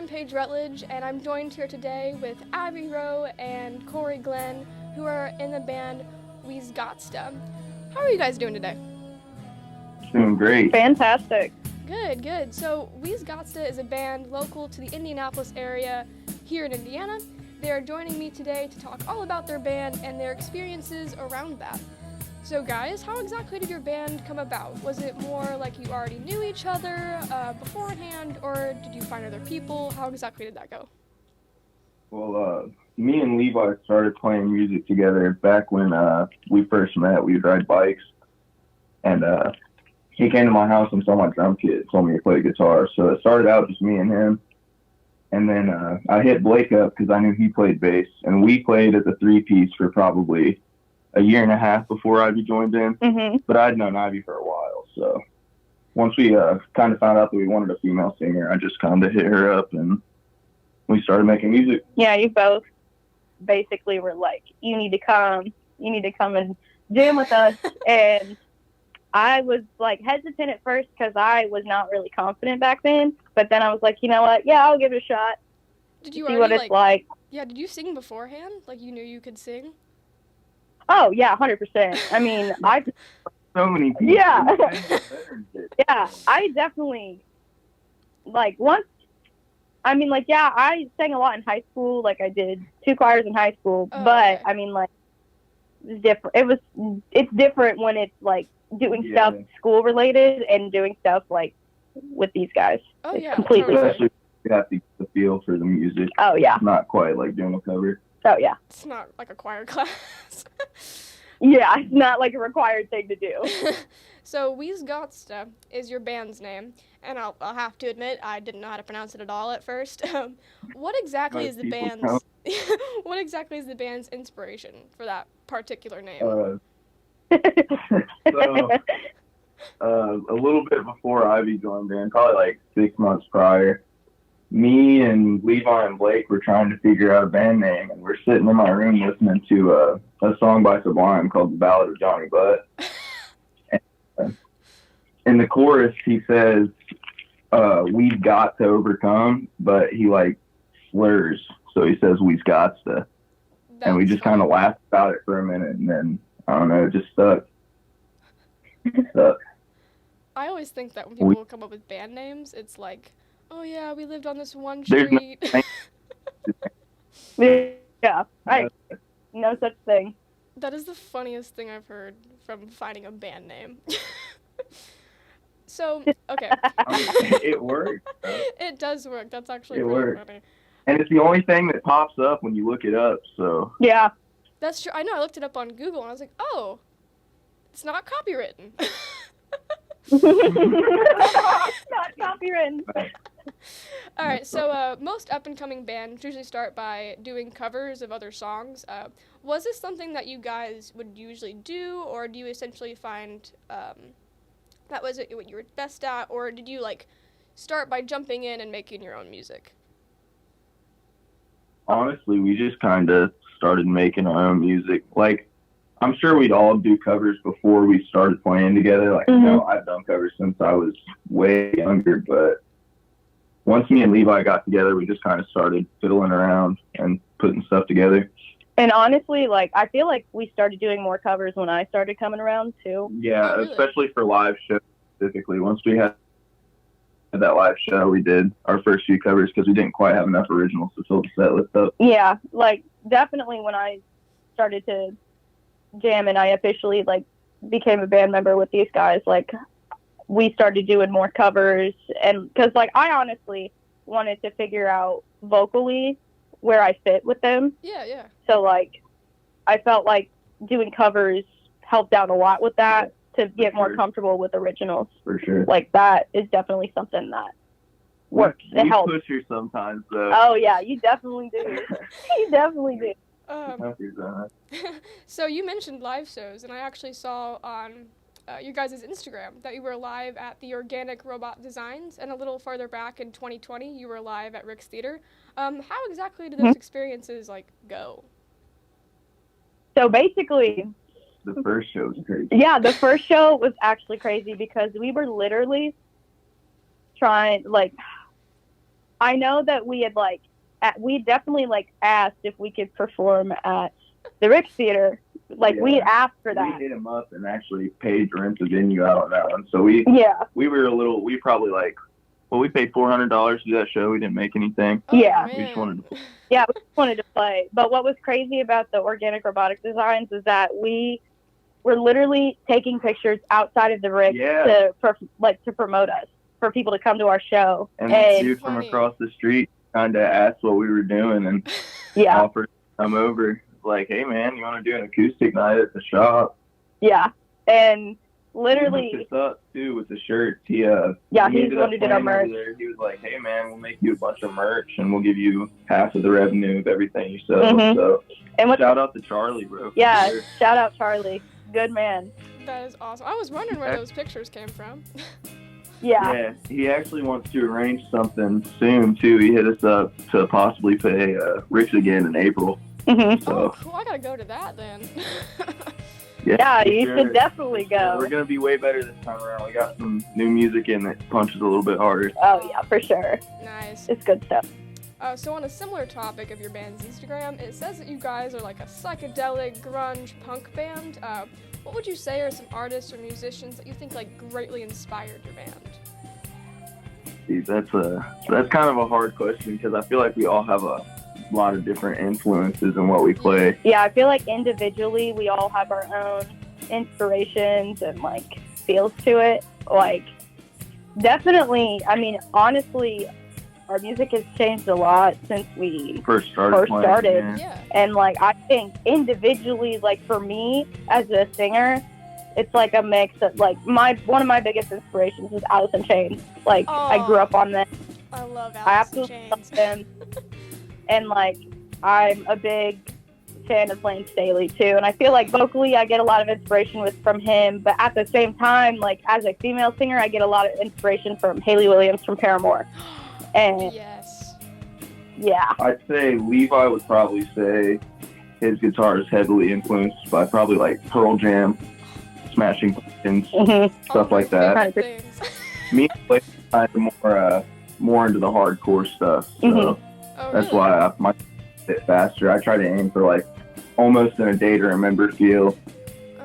Paige Rutledge, and I'm joined here today with Abby Rowe and Korrey Glenn, who are in the band WEZGOTSTA. How are you guys doing today? Doing great. Fantastic. Good, good. So WEZGOTSTA is a band local to the Indianapolis area here in Indiana. They are joining me today to talk all about their band and their experiences around that. So guys, how exactly did your band come about? Was it more like you already knew each other beforehand, or did you find other people? How exactly did that go? Well, me and Levi started playing music together back when we first met. We would ride bikes, and he came to my house and saw my drum kit, told me to play guitar. So it started out just me and him. And then I hit Blake up because I knew he played bass, and we played as a three-piece for probably a year and a half before Ivy joined in. Mm-hmm. But I'd known Ivy for a while. So once we kind of found out that we wanted a female singer, I just kind of hit her up, and we started making music. Yeah, you both basically were like, you need to come and jam with us. And I was like hesitant at first because I was not really confident back then. But then I was like, you know what? Yeah, I'll give it a shot. Did you see already, what it's like. Yeah, did you sing beforehand? Like you knew you could sing? Oh, yeah, 100%. I mean, So many people. Yeah. Yeah, I definitely, like, once, I mean, like, yeah, I sang a lot in high school. Like, I did 2 choirs in high school. Oh, but, okay. I mean, like, it's different. It's different when it's, like, doing stuff school-related and doing stuff, like, with these guys. Oh, It's yeah. completely Totally. Especially you have to get the feel for the music. Oh, yeah. It's not quite like doing a cover. Oh, yeah. It's not like a choir class. Yeah, it's not, like, a required thing to do. So WEZGOTSTA is your band's name, and I'll have to admit I didn't know how to pronounce it at all at first. What exactly is the band's what exactly is the band's inspiration for that particular name? So, a little bit before Ivy joined in, probably like 6 months prior, me and Levi and Blake were trying to figure out a band name, and we're sitting in my room listening to a song by Sublime called The Ballad of Johnny Butt. And, in the chorus, he says, we've got to overcome, but he like slurs, so he says we've got to. And we just kind of laughed about it for a minute, and then, I don't know, it just stuck. I always think that when people come up with band names, it's like, oh yeah, we lived on this one street. Yeah, right. No such thing. That is the funniest thing I've heard from finding a band name. So, okay. It works. It does work. That's actually It really works. funny. And it's the only thing that pops up when you look it up, so. Yeah. That's true. I know. I looked it up on Google, and I was like, oh, it's not copywritten. Not copywritten. All right, so most up-and-coming bands usually start by doing covers of other songs. Was this something that you guys would usually do, or do you essentially find that was what you were best at, or did you, like, start by jumping in and making your own music? Honestly, we just kind of started making our own music. Like, I'm sure we'd all do covers before we started playing together. Like, you know, I've done covers since I was way younger, but once me and Levi got together, we just kind of started fiddling around and putting stuff together. And honestly, like, I feel like we started doing more covers when I started coming around, too. Yeah, Oh, really? especially for live shows specifically. Once we had that live show, we did our first few covers because we didn't quite have enough originals to fill the set list up. Yeah, like, definitely when I started to jam and I officially, like, became a band member with these guys, like, we started doing more covers. And because, like, I honestly wanted to figure out vocally where I fit with them. Yeah, yeah. So, like, I felt like doing covers helped out a lot with that to get more comfortable with originals. For sure. Like, that is definitely something that works. It We helps. push her sometimes, though. Oh, yeah, you definitely do. You definitely do. So you mentioned live shows, and I actually saw on your guys' Instagram that you were live at the Organic Robot Designs, and a little farther back in 2020, you were live at Rick's Theater. How exactly did those experiences, like, go? So basically, The first show was crazy. yeah, the first show was actually crazy because we were literally trying, like, I know that we had we definitely asked if we could perform at the Rick Theater. We asked for that. We hit him up and actually paid to rent the venue out on that one. So we probably we paid $400 to do that show. We didn't make anything. Oh, Yeah. man. We just wanted to. Yeah, we just wanted to play. But what was crazy about the organic robotic designs is that we were literally taking pictures outside of the Rick to promote us, for people to come to our show. And the dude from across the street kind of asked what we were doing and offered to come over. Like, hey, man, you want to do an acoustic night at the shop? Yeah. And literally. He hooked us up, too, with the shirts. He's the one who did our merch. He was like, hey, man, we'll make you a bunch of merch, and we'll give you half of the revenue of everything you sell. Mm-hmm. So, shout out to Charlie, bro. Yeah, shout out Charlie. Good man. That is awesome. I was wondering where those pictures came from. Yeah, he actually wants to arrange something soon, too. He hit us up to possibly play Rick's again in April. Mm-hmm. So. Oh, cool. I gotta go to that then. Yeah, you should definitely go. We're going to be way better this time around. We got some new music in that punches a little bit harder. Oh, yeah, for sure. Nice. It's good stuff. So on a similar topic of your band's Instagram, it says that you guys are like a psychedelic grunge punk band. What would you say are some artists or musicians that you think greatly inspired your band? Dude, that's kind of a hard question because I feel like we all have a lot of different influences in what we play. Yeah, I feel like individually we all have our own inspirations and feels to it. Definitely, I mean, honestly, our music has changed a lot since we first started. Yeah. And I think individually, for me as a singer, it's a mix of one of my biggest inspirations is Alice in Chains. I grew up on them. I love I Alice in absolutely Chains. love them. And I'm a big fan of Lane Staley too. And I feel vocally I get a lot of inspiration from him, but at the same time, as a female singer, I get a lot of inspiration from Hayley Williams from Paramore. And yes. Yeah. I'd say Levi would probably say his guitar is heavily influenced by probably Pearl Jam, Smashing Pumpkins, stuff like that. Me, I'm more into the hardcore stuff. So that's why I might bit faster. I try to aim for almost in a day to remember feel.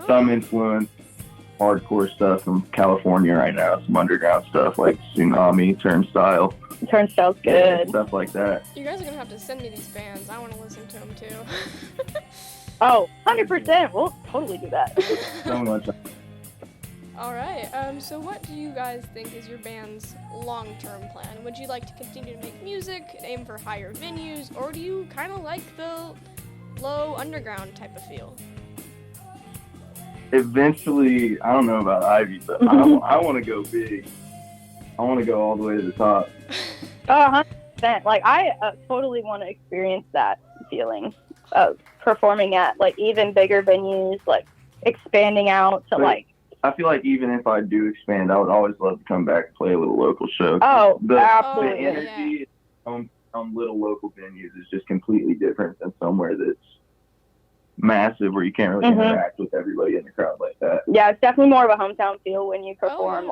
Some influence, hardcore stuff from California right now. Some underground stuff like Tsunami, Turnstile. Turnstile's good. Stuff like that. You guys are gonna have to send me these bands. I want to listen to them too. Oh, 100%. We'll totally do that. So much. All right. So what do you guys think is your band's long-term plan? Would you like to continue to make music, aim for higher venues, or do you kind of like the low underground type of feel? Eventually, I don't know about Ivy, but I want to go big. I want to go all the way to the top. 100%. I totally want to experience that feeling of performing at even bigger venues, expanding out to I feel like even if I do expand, I would always love to come back and play a little local show. Absolutely. The energy on little local venues is just completely different than somewhere that's massive where you can't really interact with everybody in the crowd like that. Yeah, it's definitely more of a hometown feel when you perform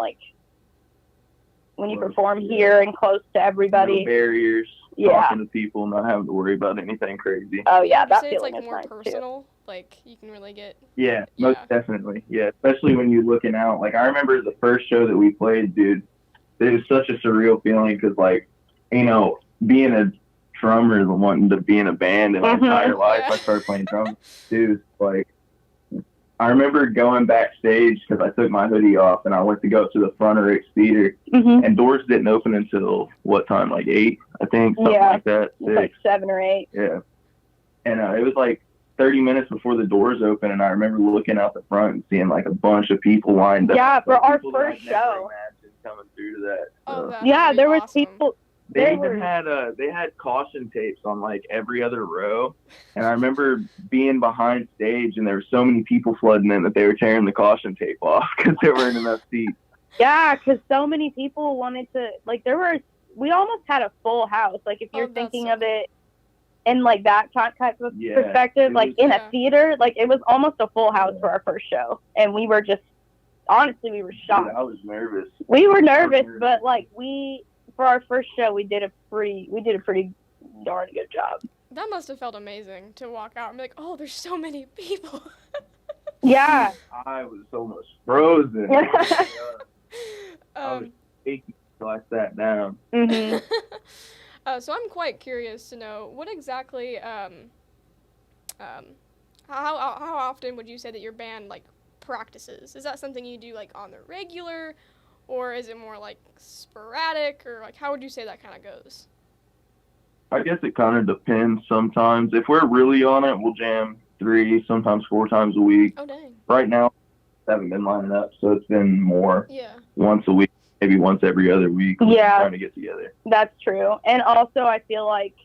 when you perform here and close to everybody. No barriers, talking to people, not having to worry about anything crazy. Oh yeah, that say feeling it's is more nice personal. You can really get. Yeah, most definitely. Yeah, especially when you're looking out. I remember the first show that we played, dude. It was such a surreal feeling because, being a drummer and wanting to be in a band in my entire life, I started playing drums. Dude, I remember going backstage because I took my hoodie off and I went to go up to the front of Rick's Theater, and doors didn't open until what time? 8, I think, something like that. 6. 7 or 8. Yeah, and it was 30 minutes before the doors open, and I remember looking out the front and seeing a bunch of people lined up. Yeah, for our first show. Coming through to that. Oh, yeah, there was awesome. people. They even had caution tapes on every other row, and I remember being behind stage, and there were so many people flooding in that they were tearing the caution tape off because there weren't enough seats. Yeah, because so many people wanted to we almost had a full house. If you're thinking of it in that type of perspective, in a theater, it was almost a full house for our first show, and we were just honestly we were shocked. Dude, I was nervous. We were nervous, but for our first show, we did a pretty darn good job. That must have felt amazing to walk out and be like, oh, there's so many people. Yeah. I was almost frozen. I was shaking until I sat down. Mm-hmm. So I'm quite curious to know what exactly, how often would you say that your band like practices? Is that something you do like on the regular, or is it more like sporadic, or like how would you say that kind of goes? I guess it kind of depends sometimes. If we're really on it, we'll jam 3, sometimes 4 times a week. Oh, dang. Right now, I haven't been lining up, so it's been more once a week, maybe once every other week. Yeah. Trying to get together. That's true. And also, I feel like,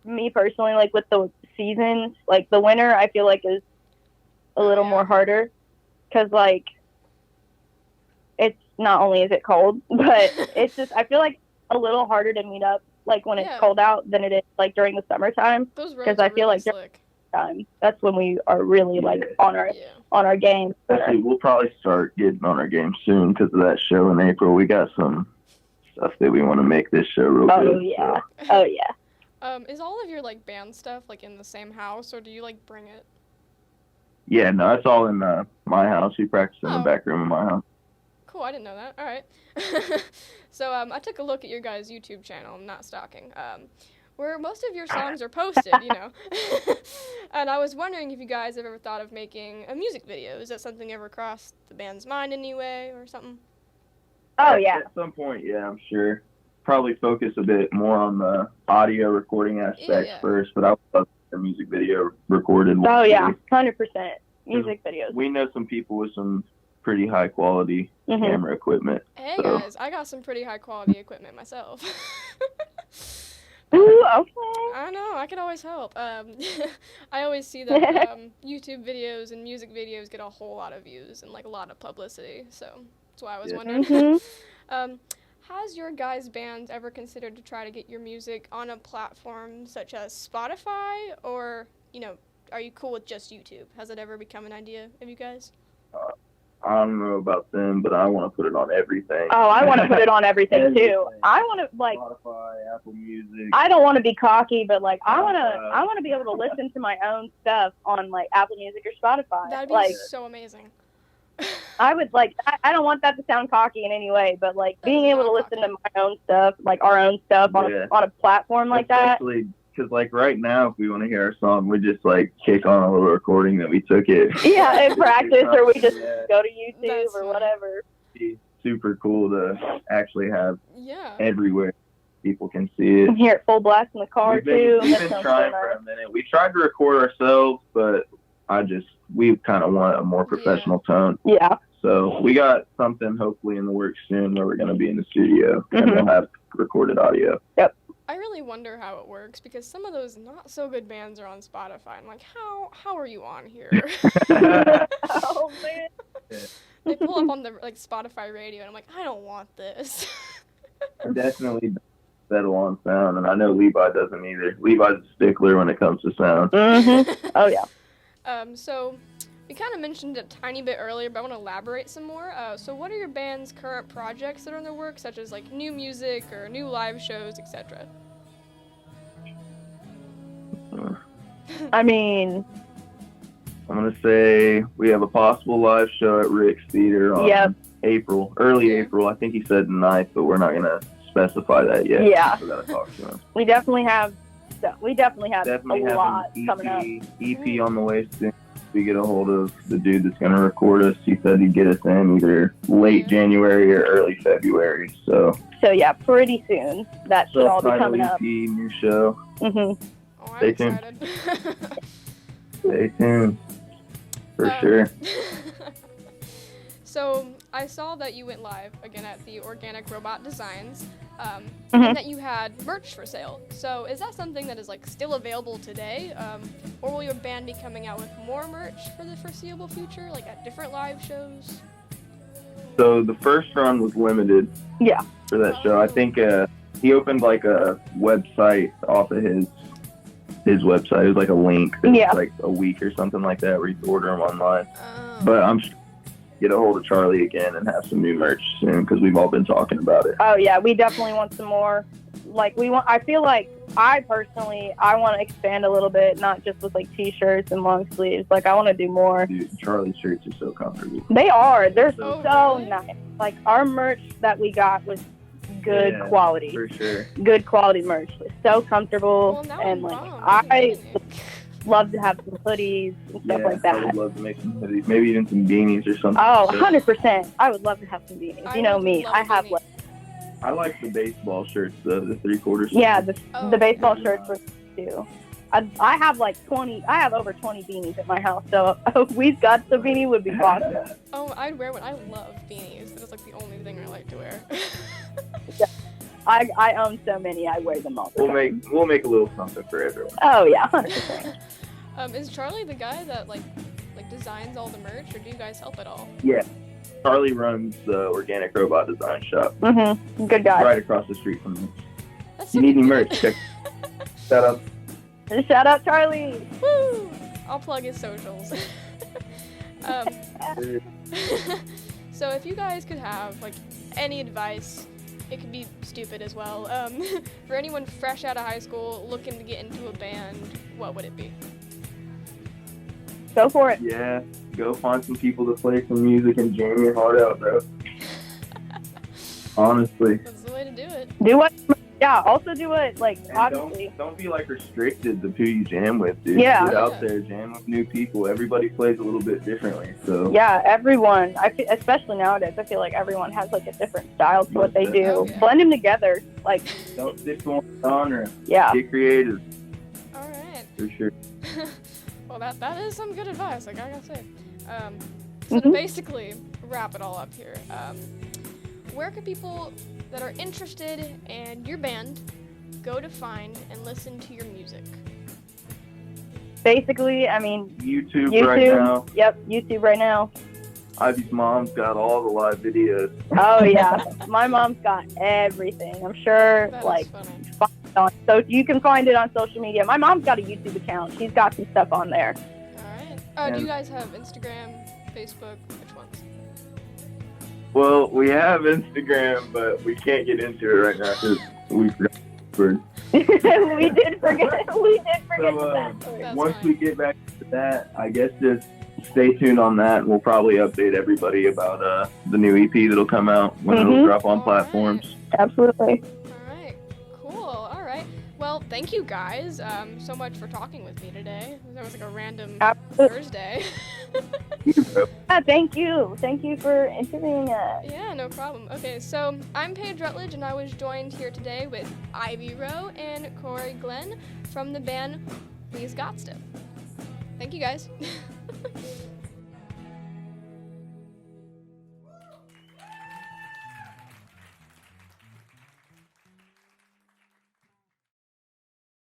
me personally, like with the seasons, like the winter, I feel like is a little more harder. Because, like, it's not only is it cold, but it's just, I feel like a little harder to meet up, like, when it's cold out than it is, like, during the summertime. Because I feel like time, that's when we are really, like, on our game. Actually, we'll probably start getting on our game soon because of that show in April. We got some stuff that we want to make this show real good. Oh, yeah. So. Oh, yeah. Is all of your, like, band stuff, like, in the same house, or do you, like, bring it? Yeah, no, it's all in my house. We practice in the back room of my house. Cool, I didn't know that. All right. So I took a look at your guys' YouTube channel. I'm not stalking. Where most of your songs are posted, you know. And I was wondering if you guys have ever thought of making a music video. Is that something ever crossed the band's mind anyway, or something? Oh, yeah. At some point, yeah, I'm sure. Probably focus a bit more on the audio recording aspect first, but I would love a music video recorded. Oh, yeah, 100%. Music videos. We know some people with some pretty high quality camera equipment. Hey, guys, I got some pretty high quality equipment myself. Ooh, okay. I know, I can always help. I always see that YouTube videos and music videos get a whole lot of views and like a lot of publicity, so that's why I was wondering. Has your guys' band ever considered to try to get your music on a platform such as Spotify, or, you know, are you cool with just YouTube? Has it ever become an idea of you guys? I don't know about them, but I want to put it on everything. Oh, I want to put it on everything too. I want to like Spotify, Apple Music. I don't want to be cocky, but like I want to be able to listen to my own stuff on like Apple Music or Spotify. That'd be like, so amazing. I would like. I don't want that to sound cocky in any way, but like being able to listen to my own stuff, like our own stuff on a platform like that. Because, like, right now, if we want to hear our song, we just, like, kick on a little recording that we took it. Yeah, in practice, or we just go to YouTube or whatever. It's super cool to actually have everywhere people can see it. And hear it full blast in the car, too. We've been trying for a minute. We tried to record ourselves, but we kind of want a more professional tone. Yeah. So we got something hopefully in the works soon where we're going to be in the studio and we'll have recorded audio. Yep. I really wonder how it works because some of those not so good bands are on Spotify. I'm like, how are you on here? Oh man. They pull up on the like Spotify radio and I'm like, I don't want this. I definitely settle on sound, and I know Levi doesn't either. Levi's a stickler when it comes to sound. Oh yeah. So we kind of mentioned it a tiny bit earlier, but I want to elaborate some more. So what are your band's current projects that are in their work, such as like new music or new live shows, etc.? I mean, I'm going to say we have a possible live show at Rick's Theater on early April. I think he said 9th, but we're not going to specify that yet. Yeah. We got to talk to him. We definitely have a lot coming up. EP on the way soon. We get a hold of the dude that's going to record us. He said he'd get us in either late January or early February. So yeah, pretty soon. That should all be coming up. EP, new show. Oh, I'm excited. Stay tuned. For sure. So I saw that you went live again at the Organic Robot Designs, and that you had merch for sale. So is that something that is like still available today, or will your band be coming out with more merch for the foreseeable future, like at different live shows? So the first run was limited. Yeah. For that show, I think he opened like a website off of his website. It was like a link. That was like a week or something like that where you could order them online. But I'm get a hold of Charlie again and have some new merch soon because we've all been talking about it. Oh yeah, we definitely want some more. Like I feel like I want to expand a little bit, not just with like t-shirts and long sleeves. Like I want to do more. Dude, Charlie's shirts are so comfortable. They are. They're Oh, so really? nice. Like our merch that we got was good Yeah, quality. For sure. Good quality merch. It's so comfortable, Well, now and I'm like bummed. I love to have some hoodies and stuff like I would that. love to make some hoodies, maybe even some beanies or something. Oh, So, 100%. I would love to have some beanies. I You know would me. love I have beanies. like I like the baseball shirts, the 3/4. yeah, Oh, the baseball yeah. shirts were too. I have like 20. I have over 20 beanies at my house, so a WEZGOTSTA beanie would be awesome. Oh, I'd wear one. I love beanies. That is like the only thing I like to wear. I own so many. I wear them all the time. We'll make a little something for everyone. Oh yeah, 100%. Is Charlie the guy that like designs all the merch, or do you guys help at all? Yeah. Charlie runs the Organic Robot Design Shop Good guy. right across the street from me. That's You need any merch? Check that out. Shout out Charlie. Woo! I'll plug his socials. So if you guys could have like any advice, it could be stupid as well, for anyone fresh out of high school looking to get into a band, what would it be? Go for it. Yeah, go find some people to play some music and jam your heart out, bro. Honestly. That's the way to do it. Do what? Yeah. Also do it. Like And obviously. don't be like restricted to who you jam with, dude. Yeah. Get out there, jam with new people. Everybody plays a little bit differently, so Yeah, everyone. Especially nowadays, I feel like everyone has like a different style to what they do. Oh, yeah. Blend them together. Like don't stick to one genre. yeah. Get creative, All right. for sure. Well, that is some good advice, like I gotta say. So to Mhm. basically wrap it all up here, where can people that are interested in your band go to find and listen to your music? Basically, I mean, YouTube right now. Yep, YouTube right now. Ivy's mom's got all the live videos. Oh yeah, my mom's got everything. I'm sure, That is like, funny. so you can find it on social media. My mom's got a YouTube account. She's got some stuff on there. All right. Do you And- guys have Instagram, Facebook? Which ones? Well, we have Instagram, but we can't get into it right now because we forgot the word. we did forget. We did forget So, the password. That's once fine. we get back to that, I guess just stay tuned on that. We'll probably update everybody about the new EP that'll come out when it'll Mhm. drop on Alright. platforms. Absolutely. All right. Cool. All right. Well, thank you guys so much for talking with me today. That was like a random Absolutely. Thursday. Yeah, thank you. Thank you for interviewing us. Yeah, no problem. Okay, so I'm Paige Rutledge, and I was joined here today with Ivy Rowe and Korrey Glenn from the band WEZGOTSTA. Thank you guys.